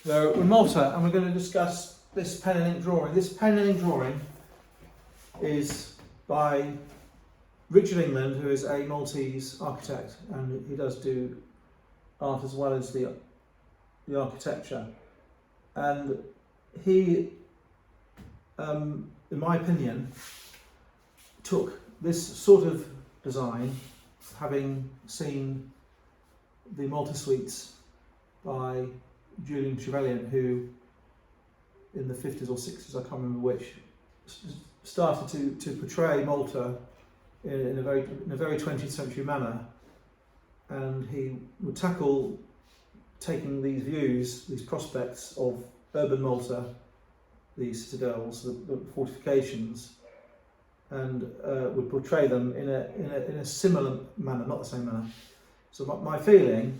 So we're in Malta and we're going to discuss this pen and ink drawing. This pen and ink drawing is by Richard England, who is a Maltese architect, and he does do art as well as the architecture. And he, in my opinion, took this sort of design, having seen the Malta Suites by Julian Trevelyan, who in the 50s or 60s, I can't remember which, started to portray Malta in a very 20th century manner, and he would tackle taking these views, these prospects of urban Malta, these citadels, the fortifications, and would portray them in a similar manner, not the same manner. So my feeling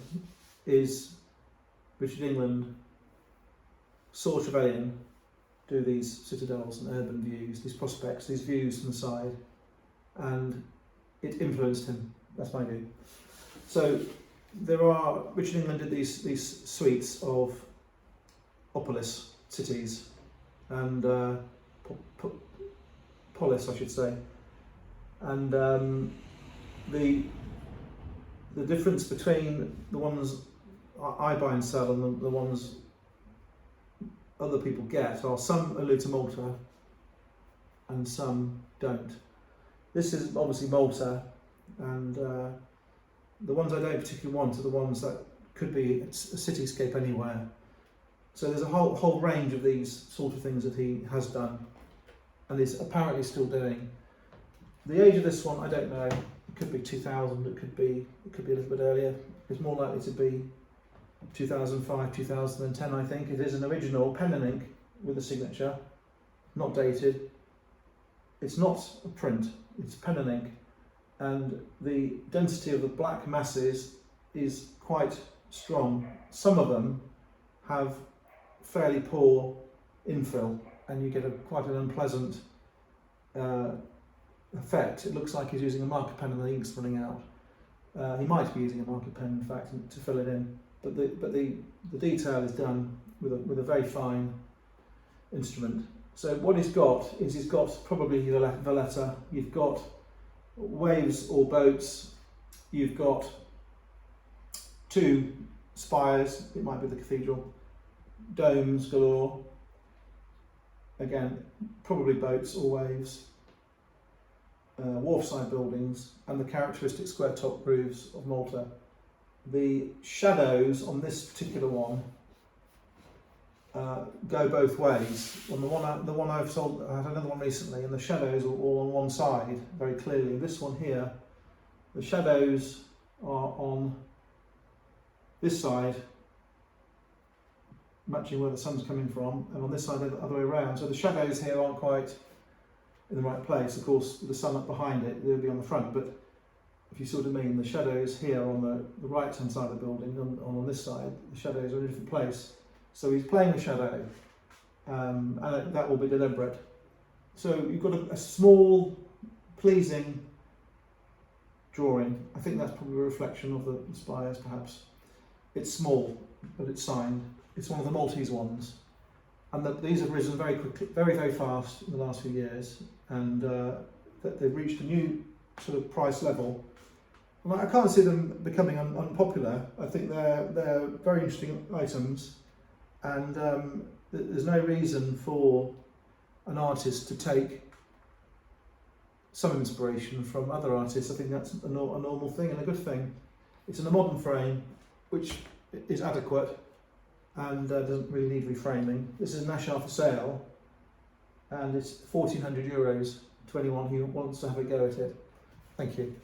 is Richard England saw Trevelyan do these citadels and urban views, these prospects, these views from the side, and it influenced him. That's my view. So Richard England did these suites of opolis cities and polis, I should say, and the difference between the ones I buy and sell and the ones other people get are some allude to Malta and some don't. This is obviously Malta, and the ones I don't particularly want are the ones that could be a cityscape anywhere. So there's a whole range of these sort of things that he has done and is apparently still doing. The age of this one, I don't know. It could be 2000, it could be a little bit earlier. It's more likely to be 2005, 2010, I think. It is an original pen and ink with a signature, not dated. It's not a print, it's pen and ink. And the density of the black masses is quite strong. Some of them have fairly poor infill, and you get quite an unpleasant effect. It looks like he's using a marker pen and the ink's running out. He might be using a marker pen, in fact, to fill it in. But the detail is done with a very fine instrument. So what he's got probably Valletta. You've got waves or boats. You've got two spires. It might be the cathedral. Domes galore. Again, probably boats or waves. Wharfside buildings and the characteristic square top roofs of Malta. The shadows on this particular one go both ways. On the one I've sold, I had another one recently, and the shadows are all on one side very clearly. This one here, the shadows are on this side, matching where the sun's coming from, and on this side the other way around. So the shadows here aren't quite in the right place. Of course, with the sun up behind it, they'll be on the front, but if you sort of mean, the shadows here on the right hand side of the building, on this side, the shadows are in a different place. So he's playing with shadow, and that will be deliberate. So you've got a small, pleasing drawing. I think that's probably a reflection of the spires, perhaps. It's small, but it's signed. It's one of the Maltese ones. And these have risen very quickly, very fast in the last few years, and they've reached a new sort of price level. I can't see them becoming unpopular. I think they're very interesting items, and there's no reason for an artist to take some inspiration from other artists. I think that's a normal thing and a good thing. It's in a modern frame, which is adequate and doesn't really need reframing. This is an Ashar for sale, and it's €1,400 to anyone who wants to have a go at it. Thank you.